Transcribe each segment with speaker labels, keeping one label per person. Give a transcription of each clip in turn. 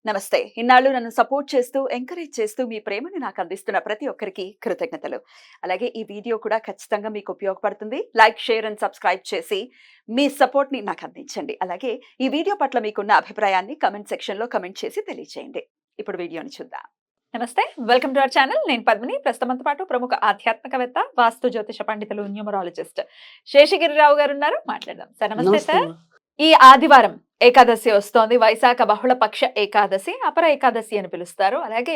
Speaker 1: నమస్తే. ఇన్నాళ్ళు నన్ను సపోర్ట్ చేస్తూ, ఎంకరేజ్ చేస్తూ మీ ప్రేమని నాకు అందిస్తున్న ప్రతి ఒక్కరికి కృతజ్ఞతలు. అలాగే ఈ వీడియో కూడా ఖచ్చితంగా మీకు ఉపయోగపడుతుంది. లైక్, షేర్ అండ్ సబ్స్క్రైబ్ చేసి మీ సపోర్ట్‌ని నాకు అందించండి. అలాగే ఈ వీడియో పట్ల మీకున్న అభిప్రాయాన్ని కామెంట్ సెక్షన్‌లో కామెంట్ చేసి తెలియజేయండి. ఇప్పుడు వీడియోని చూద్దాం. నమస్తే. Welcome to our channel. నేను పద్మిని. ప్రస్తుతం మనతో పాటు ప్రముఖ ఆధ్యాత్మికవేత్త, వాస్తు జ్యోతిష పండితులు, న్యూమరాలజిస్ట్ శేషగిరిరావు గారు ఉన్నారు. మాట్లాడదాం. సార్ నమస్తే
Speaker 2: నమస్తే
Speaker 1: సార్.
Speaker 2: అమ్మా.
Speaker 1: ఈ ఆదివారం ఏకాదశి వస్తోంది. వైశాఖ బహుళపక్ష ఏకాదశి, అపర ఏకాదశి అని పిలుస్తారు. అలాగే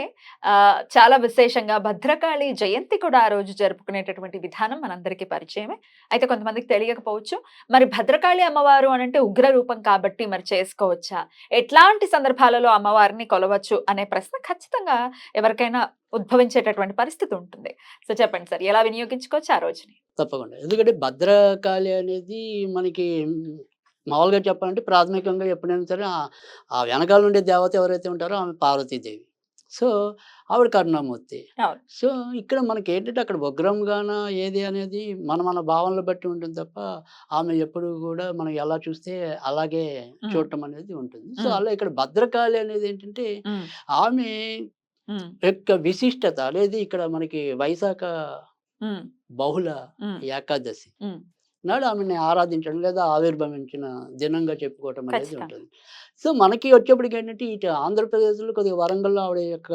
Speaker 1: చాలా విశేషంగా భద్రకాళి జయంతి కూడా ఆ రోజు జరుపుకునేటటువంటి విధానం మనందరికీ పరిచయమే. అయితే కొంతమందికి తెలియకపోవచ్చు. మరి భద్రకాళి అమ్మవారు అనంటే ఉగ్ర రూపం కాబట్టి మరి చేసుకోవచ్చా? ఎట్లాంటి సందర్భాలలో అమ్మవారిని కొలవచ్చు అనే ప్రశ్న ఖచ్చితంగా ఎవరికైనా ఉద్భవించేటటువంటి పరిస్థితి ఉంటుంది. సో చెప్పండి సార్, ఎలా వినియోగించుకోవచ్చు ఆ రోజుని?
Speaker 2: తప్పకుండా. ఎందుకంటే భద్రకాళి అనేది మనకి మామూలుగా చెప్పాలంటే ప్రాథమికంగా ఎప్పుడైనా సరే ఆ వెనకాల ఉండే దేవత ఎవరైతే ఉంటారో ఆమె పార్వతీదేవి. సో, ఆవిడ కరుణామూర్తి.
Speaker 1: అవును.
Speaker 2: సో, ఇక్కడ మనకేంటంటే అక్కడ ఉగ్రంగానా ఏది అనేది మన మన భావనలు బట్టి ఉంటుంది తప్ప, ఆమె ఎప్పుడు కూడా మనం ఎలా చూస్తే అలాగే
Speaker 1: హ్మ్.
Speaker 2: చూడటం అనేది ఉంటుంది. సో,
Speaker 1: హ్మ్.
Speaker 2: అలా ఇక్కడ భద్రకాళి అనేది ఏంటంటే
Speaker 1: హ్మ్.
Speaker 2: ఆమె
Speaker 1: హ్మ్.
Speaker 2: యొక్క విశిష్టత అనేది ఇక్కడ మనకి వైశాఖ
Speaker 1: హ్మ్.
Speaker 2: బహుళ
Speaker 1: హ్మ్.
Speaker 2: ఏకాదశి
Speaker 1: హ్మ్.
Speaker 2: నాడు ఆమెని ఆరాధించడం లేదా ఆవిర్భవించిన దినంగా చెప్పుకోవటం అనేది
Speaker 1: ఖచ్చితంగా.
Speaker 2: ఉంటుంది. సో, మనకి వచ్చేప్పటికి ఏంటంటే ఇటు ఆంధ్రప్రదేశ్‌లో కొద్దిగా వరంగల్‌లో ఆవిడ యొక్క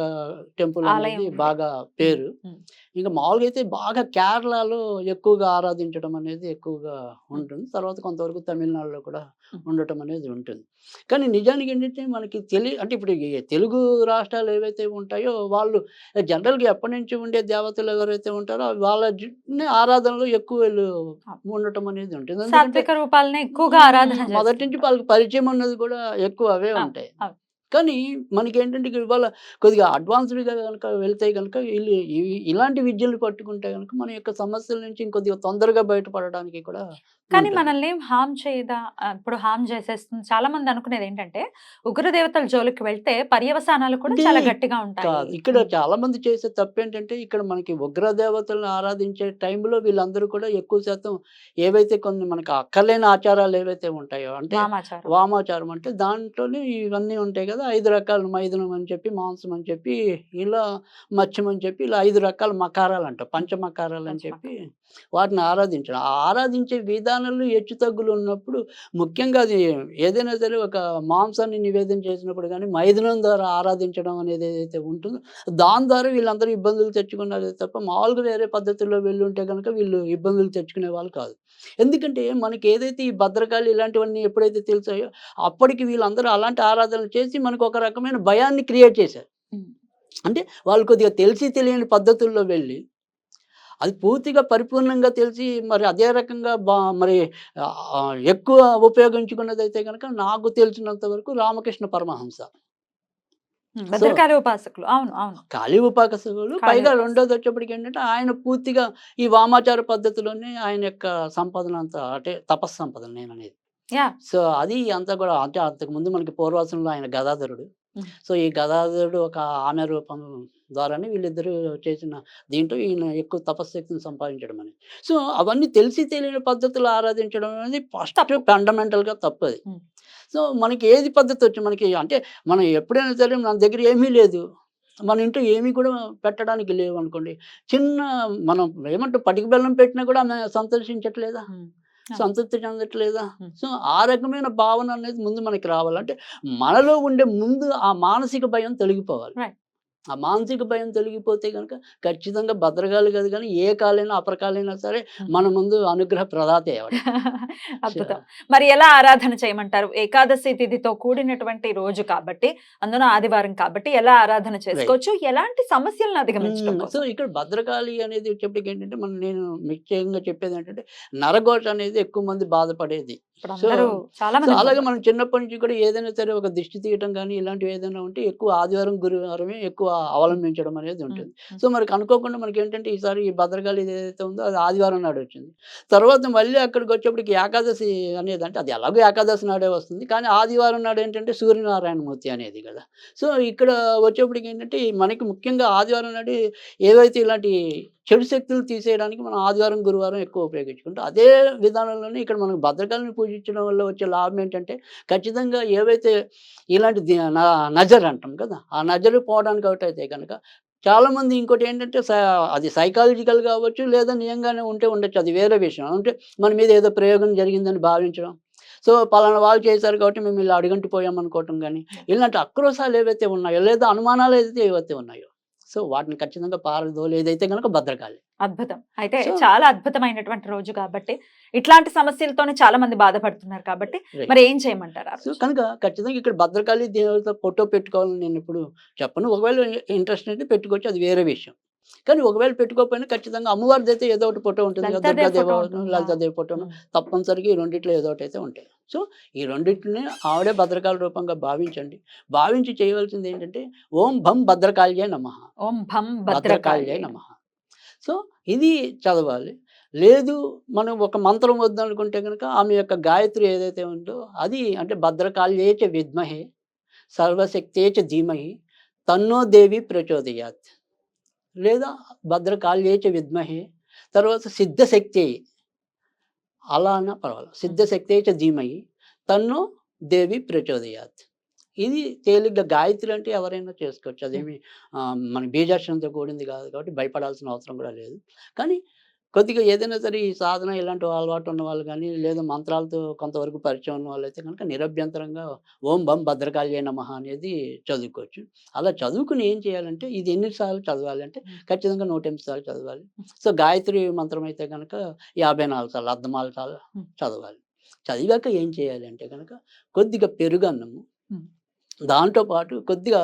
Speaker 2: టెంపుల్
Speaker 1: ఆలయం
Speaker 2: అనేది
Speaker 1: ఉంది.
Speaker 2: బాగా
Speaker 1: హ్మ్.
Speaker 2: పేరు.
Speaker 1: హ్మ్.
Speaker 2: ఇంకా మామూలుగా అయితే బాగా కేరళలో ఎక్కువగా ఆరాధించడం అనేది ఎక్కువగా
Speaker 1: హ్మ్.
Speaker 2: ఉంటుంది. తర్వాత కొంతవరకు తమిళనాడులో కూడా
Speaker 1: హ్మ్.
Speaker 2: ఉండటం అనేది ఉంటుంది. కానీ నిజానికి ఏంటంటే మనకి అంటే ఇప్పుడు ఈ తెలుగు రాష్ట్రాలు ఏవైతే ఉంటాయో వాళ్ళు జనరల్‌గా ఎప్పటినుంచి ఉండే దేవతలు ఎవరైతే ఉంటారో వాళ్ళ ఆరాధనలో ఎక్కువ వీళ్ళు
Speaker 1: ఆ!
Speaker 2: ఉండటం అనేది ఉంటుంది. ఎందుకంటే
Speaker 1: సాత్విక రూపాలనే ఎక్కువగా ఆరాధన
Speaker 2: మొదటి నుంచి
Speaker 1: చేస్తుంటారు.
Speaker 2: వాళ్ళకి పరిచయం ఉన్నది కూడా ఎక్కువ అవే
Speaker 1: అవును.
Speaker 2: ఉంటాయి.
Speaker 1: అవును.
Speaker 2: కానీ మనకేంటంటే ఇవాళ కొద్దిగా అడ్వాన్స్‌డ్‌గా గనక వెళ్తే గనక ఈళ్ళు ఇలాంటి విద్యలు పట్టుకుంటే గనక మన యొక్క సమస్యల నుంచి ఇంకొద్దిగా తొందరగా బయటపడడానికి కూడా
Speaker 1: కానీ
Speaker 2: ఉంటుంది.
Speaker 1: మనల్నేం హార్మ్ చేయదా? ఇప్పుడు హార్మ్ చేసేస్తుంది. చాలా మంది అనుకునేదేంటంటే, ఉగ్రదేవతల జోలికి వెళ్తే పర్యవసానాలు కూడా
Speaker 2: ఇది
Speaker 1: చాలా గట్టిగా ఉంటాయి.
Speaker 2: కాదు. ఇక్కడ
Speaker 1: హ్మ్.
Speaker 2: చాలామంది చేసే తప్పేంటంటే, ఇక్కడ మనకి ఉగ్ర దేవతలను ఆరాధించే టైంలో వీళ్ళందరూ కూడా ఎక్కువ శాతం ఏవైతే కొన్ని మనకు అక్కర్లేని ఆచారాలు ఏవైతే ఉంటాయో, అంటే
Speaker 1: వామాచారం.
Speaker 2: వామాచారం అంటే దాంట్లోనే ఇవన్నీ ఉంటాయి కదా! 5 రకాలు మైథునం అని చెప్పి, మాంసం అని చెప్పి, ఇలా మత్స్యం అని చెప్పి, ఇలా 5 రకాల మకారాలంట.
Speaker 1: హ్మ్.
Speaker 2: పంచమకారాలని చెప్పి
Speaker 1: పంచమక.
Speaker 2: వాటిని ఆరాధించడం. ఆ ఆరాధించే విధానంలో హెచ్చుతగ్గులు ఉన్నప్పుడు ముఖ్యంగా అది ఏదైనా సరే ఒక మాంసాన్ని నివేదన చేసినప్పుడు గానీ, మైథునం ద్వారా ఆరాధించడం అనేది ఏదైతే ఉంటుందో, దాని ద్వారా వీళ్ళందరూ ఇబ్బందులు తెచ్చుకున్నారే తప్ప, మామూలుగా వేరే పద్ధతుల్లో వెళ్ళుంటే గనక వీళ్ళు ఇబ్బందులు తెచ్చుకునేవాళ్ళు కాదు. ఎందుకంటే, మనకి ఏదైతే ఈ భద్రకాళి ఇలాంటివన్నీ ఎప్పుడైతే తెలిసాయో, అప్పటికి వీళ్ళందరూ అలాంటి ఆరాధనలు చేసి మనకొక రకమైన భయాన్ని క్రియేట్ చేశారు.
Speaker 1: హ్మ్.
Speaker 2: అంటే వాళ్ళు కొద్దిగా తెలిసి తెలియని పద్ధతుల్లో వెళ్ళి అది పూర్తిగా పరిపూర్ణంగా తెలిసి మరి అదే రకంగా మరి ఎక్కువ ఉపయోగించుకున్నదైతే గనక నాకు తెలిసినంత వరకు రామకృష్ణ పరమహంస.
Speaker 1: హ్మ్.
Speaker 2: సో,
Speaker 1: భద్రకాళి ఉపాసకులు. అవును. అవును.
Speaker 2: కాళీ ఉపాసకులు
Speaker 1: కాళీ
Speaker 2: పైగా
Speaker 1: ఉపాసకులు.
Speaker 2: రెండోదొచ్చేప్పటికేంటంటే ఆయన పూర్తిగా ఈ వామాచార పద్ధతిలోనే ఆయన యొక్క సంపదనంతా అంటే తపస్సంపద నేననేది.
Speaker 1: యాహ్!
Speaker 2: సో, అది అంతా కూడా అంటే అంతకుముందు మనకి పూర్వాశ్రమంలో ఆయన గదాధరుడు.
Speaker 1: హ్మ్.
Speaker 2: సో, ఈ గదాధరుడు ఒక ఆమె రూపం ద్వారానే వీళ్ళిద్దరూ చేసిన దీంట్లో ఈయన ఎక్కువ తపశ్శక్తిని సంపాదించడం అనేది. సో, అవన్నీ తెలిసి తెలియని పద్ధతులు ఆరాధించడం అనేది ఫస్ట్
Speaker 1: తప్పు.
Speaker 2: ఫండమెంటల్‌గా తప్పది.
Speaker 1: హ్మ్.
Speaker 2: సో, మనకి ఏది పద్ధతొచ్చు మనకి అంటే మనం ఎప్పుడైనా సరే మన దగ్గర ఏమీ లేదు. మన ఇంట్లో ఏమీ కూడా పెట్టడానికి లేవనుకోండి. చిన్న మనం ఏమంటాం పటిక బెల్లం పెట్టినా కూడా ఆమె సంతోషించట్లేదా?
Speaker 1: హ్మ్. అవును.
Speaker 2: సంతృప్తి చెందట్లేదా?
Speaker 1: హ్మ్.
Speaker 2: సో, ఆ రకమైన భావన అనేది ముందు మనకి రావాలి. అంటే మనలో ఉండే ముందు ఆ మానసిక భయం తొలగిపోవాలి.
Speaker 1: రైట్.
Speaker 2: ఆ మానసిక భయం తొలగిపోతే గనక ఖచ్చితంగా భద్రకాళి కాదు గానీ, ఏ కాలైనా, అపరకాలైనా సరే
Speaker 1: హ్మ్.
Speaker 2: మన ముందు అనుగ్రహ ప్రదాతే ఆవిడ. సో,
Speaker 1: అద్భుతం. మరి ఎలా ఆరాధన చేయమంటారు? ఏకాదశి తిథితో కూడినటువంటి రోజు కాబట్టి, అందులో ఆదివారం కాబట్టి ఎలా ఆరాధన
Speaker 2: రైట్.
Speaker 1: చేసుకోవచ్చు? ఎలాంటి సమస్యలను అధిగమించడం
Speaker 2: సో,
Speaker 1: కోసం?
Speaker 2: ఇక్కడ భద్రకాళి అనేది వచ్చేప్పటికేంటంటే, నేను ముఖ్యంగా చెప్పేదేంటంటే, నరఘోష అనేది ఎక్కువ మంది బాధపడేది.
Speaker 1: ఇప్పుడు
Speaker 2: సో,
Speaker 1: అందరూ చాలా
Speaker 2: సో,
Speaker 1: మంది
Speaker 2: అలాగే
Speaker 1: బాధపడుతున్నారు.
Speaker 2: మనం చిన్నప్పటి నుంచి కూడా ఏదైనా సరే ఒక దిష్టి తీయటం గానీ, ఇలాంటివి ఏదైనా ఉంటే ఎక్కువ ఆదివారం, గురువారమే ఎక్కువ
Speaker 1: హ్మ్.
Speaker 2: అవలంబించడం అనేది
Speaker 1: హ్మ్.
Speaker 2: ఉంటుంది.
Speaker 1: హ్మ్.
Speaker 2: సో, మనకు అనుకోకుండా మనకేంటంటే, ఈసారి ఈ భద్రకాళి ఏదైతే ఉందో అది ఆదివారం నాడు వచ్చింది. తర్వాత మళ్ళీ అక్కడికొచ్చేప్పటికి ఏకాదశి అనేది అంటే అది ఎలాగో ఏకాదశి నాడే వస్తుంది. కానీ ఆదివారం నాడు ఏంటంటే సూర్యనారాయణమూర్తి అనేది గదా! సో, ఇక్కడ వచ్చేప్పటికేంటంటే మనకి ముఖ్యంగా ఆదివారం నాడు ఏవైతే ఇలాంటి చెడు శక్తులు తీసేయడానికి మనం ఆదివారం, గురువారం ఎక్కువ ఉపయోగించుకుంటాం. అదే విధానంలోనే ఇక్కడ మనకు భద్రకాళిని పూజించడం వల్ల వచ్చే లాభం ఏంటంటే, ఖచ్చితంగా ఏవైతే ఇలాంటి నజర్ అంటాం కదా! ఆ నజరు పోవడానికి ఒకటైతే గనక చాలామంది ఇంకోటేంటంటే అది సైకాలజికల్ కావచ్చు, లేదా నిజంగానే ఉంటే ఉండొచ్చు. అది వేరే విషయం. అంటే మన మీద ఏదో ప్రయోగం జరిగిందని భావించడం. సో, పలానా వాళ్ళు చేశారు కాబట్టి మేము ఇలా అడుగంటిపోయాం అనుకోవటం గాని, ఇలాంటి ఆక్రోశాలు ఏవైతే ఉన్నాయో, లేదా అనుమానాలు ఏవైతే ఉన్నాయో, సో, వాటిని ఖచ్చితంగా పారదోలేదైతే గనక భద్రకాళి.
Speaker 1: అద్భుతం. అయితే
Speaker 2: సో
Speaker 1: చాలా అద్భుతమైనటువంటి రోజు కాబట్టి, ఇట్లాంటి సమస్యలతోనే చాలా మంది బాధపడుతున్నారు కాబట్టి,
Speaker 2: రైట్.
Speaker 1: మరి ఏం చేయమంటారు ఆ
Speaker 2: సో,
Speaker 1: రోజు?
Speaker 2: కనుక ఖచ్చితంగా ఇక్కడ భద్రకాళి దేవత ఫోటో పెట్టుకోవాలని నేనెప్పుడు చెప్పను. ఒకవేళ ఇంట్రెస్ట్ ఉంటే పెట్టుకోవచ్చు. అది వేరే విషయం. కానీ ఒకవేళ పెట్టుకోకపోయినా ఖచ్చితంగా అమ్మవారిదైతే ఏదో ఒకటి ఫోటో ఉంటుంది కదా!
Speaker 1: లలితాదేవి ఫోటో
Speaker 2: దుర్గాదేవో,
Speaker 1: ఉంటుందా?
Speaker 2: లలితాదేవి ఫోటోను
Speaker 1: హ్మ్.
Speaker 2: తప్పనిసరిగా ఈ రెండిట్లో ఏదో ఒకటైతే ఉంటాయి. సో, ఈ రెండిటిని ఆవిడే భద్రకాళి రూపంగా భావించండి. భావించి చేయవలసిందేంటంటే, ఓం భం భద్రకాళ్యై నమః.
Speaker 1: ఓం భం
Speaker 2: భద్రకాళ్యై
Speaker 1: భద్రకాళియై నమః.
Speaker 2: నమః. సో, ఇది చదవాలి. లేదు మనం ఒక మంత్రం వద్దనుకుంటే గనక ఆమె యొక్క గాయత్రి ఏదైతే ఉందో అది అంటే భద్రకాళ్యై చ విద్మహే సర్వశక్త్యై చ ధీమహి తన్నో దేవి ప్రచోదయాత్. లేదా భద్రకాళ్యై చ విద్మహే తర్వాత సిద్ధశక్త్యై అలా అన్నా పర్వాలేదు. సిద్ధశక్త్యై చ ధీమహి తన్నో దేవి ప్రచోదయాత్. ఇది తేలిగ్గా గాయత్రి అంటే ఎవరైనా చేసుకోవచ్చు. అదేమి మన బీజాక్షరంతో కూడింది కాదు కాబట్టి భయపడాల్సిన అవసరం కూడా లేదు. కానీ కొద్దిగా ఏదైనా సరే ఈ సాధన ఇలాంటి అలవాటు ఉన్నవాళ్ళు గానీ, లేదా మంత్రాలతో కొంతవరకు పరిచయం ఉన్నవాళ్ళైతే గనుక నిరభ్యంతరంగా ఓం భం భద్రకాళ్యై నమః అనేది చదువుకోవచ్చు. అలా చదువుకొని ఏం చేయాలంటే ఇది ఎన్ని సార్లు చదవాలి అంటే ఖచ్చితంగా 108 సార్లు చదవాలి. సో, గాయత్రి మంత్రం అయితే గనక 54 సార్లు, అర్ధమాల సార్లు చదవాలి. చదివాక ఏం చేయాలి అంటే గనక కొద్దిగా పెరుగన్నము,
Speaker 1: హ్మ్.
Speaker 2: దాంతో పాటు కొద్దిగా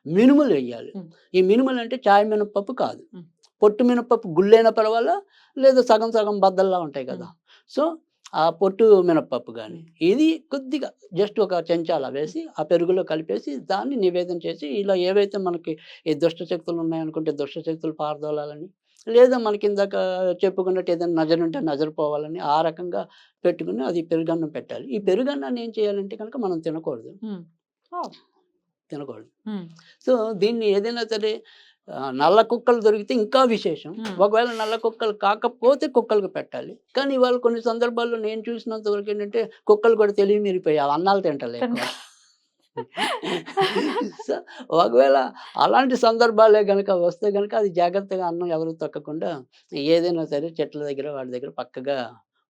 Speaker 2: మినుములు వెయ్యాలి.
Speaker 1: హ్మ్.
Speaker 2: ఈ మినుములంటే చాయ్ మినపప్పు కాదు.
Speaker 1: హ్మ్.
Speaker 2: పొట్టు మినపప్పు గుళ్ళైనా పర్వాలా, లేదా సగం సగం బద్దల్లా ఉంటాయి కదా! సో, ఆ పొట్టు మినపప్పు గాని, ఇది కొద్దిగా జస్ట్ ఒక చెంచాలా వేసి, ఆ పెరుగులో కలిపేసి దాన్ని నివేదన చేసి, ఇలా ఏవైతే మనకి ఈ దుష్ట శక్తులు ఉన్నాయనుకుంటే దుష్ట శక్తులు పారదోలాలని, లేదా మనకిందాక చెప్పుకున్నట్టు ఏదైనా నజరుంటే నజరు పోవాలని, ఆ రకంగా పెట్టుకొని అది పెరుగన్నం పెట్టాలి. ఈ పెరుగన్నాన్ని ఏం చేయాలంటే గనక మనం తినకూడదు.
Speaker 1: హ్మ్. ఓహ్!
Speaker 2: తినకూడదు.
Speaker 1: హ్మ్.
Speaker 2: సో, దీన్ని ఏదైనా సరే నల్ల కుక్కలు దొరికితే ఇంకా విశేషం.
Speaker 1: హ్మ్.
Speaker 2: ఒకవేళ నల్ల కుక్కలు కాకపోతే కుక్కలకు పెట్టాలి. కానీ ఇవాళ కొన్ని సందర్భాల్లో నేను చూసినంత వరకేంటంటే కుక్కలు కూడా తెలివి మీరిపోయాయి. అవి అన్నాలు తింటలే ఎక్కువ. సో, ఒకవేళ అలాంటి సందర్భాలే గనక వస్తే గనక అది జాగ్రత్తగా అన్నం ఎవరు తొక్కకుండా ఏదైనా సరే చెట్ల దగ్గర వాటి దగ్గర పక్కగా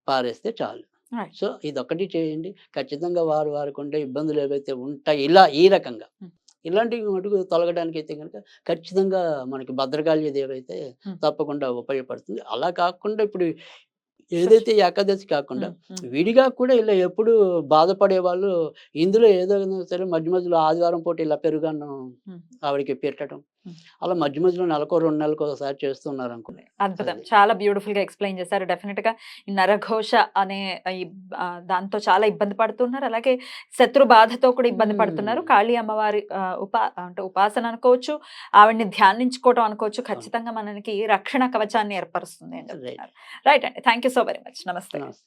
Speaker 2: పారేస్తే చాలు.
Speaker 1: రైట్.
Speaker 2: సో, ఇదొక్కటి చేయండి. ఖచ్చితంగా వారికుండే ఇబ్బందులు ఏవైతే ఉంటాయి ఈ రకంగా.
Speaker 1: హ్మ్.
Speaker 2: ఇలాంటివి మటుకు తొలగడానికైతే గనక ఖచ్చితంగా మనకి భద్రకాళి దేవైతే
Speaker 1: హ్మ్.
Speaker 2: తప్పకుండా ఉపయోగపడుతుంది. అలా కాకుండా ఇప్పుడు ఏదైతే ఈ ఏకాదశి కాకుండా
Speaker 1: హ్మ్. హ్మ్.
Speaker 2: విడిగా కూడా ఇలా ఎప్పుడు బాధపడేవాళ్ళు ఇందులో ఏదైనా సరే మధ్య మధ్యలో ఆదివారం పూట ఇలా పెరుగన్నం
Speaker 1: హ్మ్.
Speaker 2: ఆవిడకి పెట్టడం.
Speaker 1: హ్మ్.
Speaker 2: అలా మధ్య మధ్యలో నెలకో 2 నెలలకో ఒకసారి చేస్తున్నారనుకోండి.
Speaker 1: అద్భుతం.
Speaker 2: అది.
Speaker 1: చాలా బ్యూటిఫుల్‌గా ఎక్స్‌ప్లెయిన్ చేశారు. డెఫినిట్‌గా ఈ నరఘోష అనే ఈ దాంతో చాలా ఇబ్బంది పడుతున్నారు. అలాగే శత్రు బాధతో కూడా ఇబ్బంది పడుతున్నారు.
Speaker 2: హ్మ్.
Speaker 1: కాళీ అమ్మవారి అంటే ఉపాసన అనుకోవచ్చు, ఆవిడని ధ్యానించుకోవటం అనుకోవచ్చు.
Speaker 2: అవును.
Speaker 1: ఖచ్చితంగా మనకి రక్షణ కవచాన్ని ఏర్పరుస్తుంది అని
Speaker 2: రైట్.
Speaker 1: చెప్తున్నారు. రైట్ అండి. Thank you so very much. నమస్తే.
Speaker 2: నమస్తే.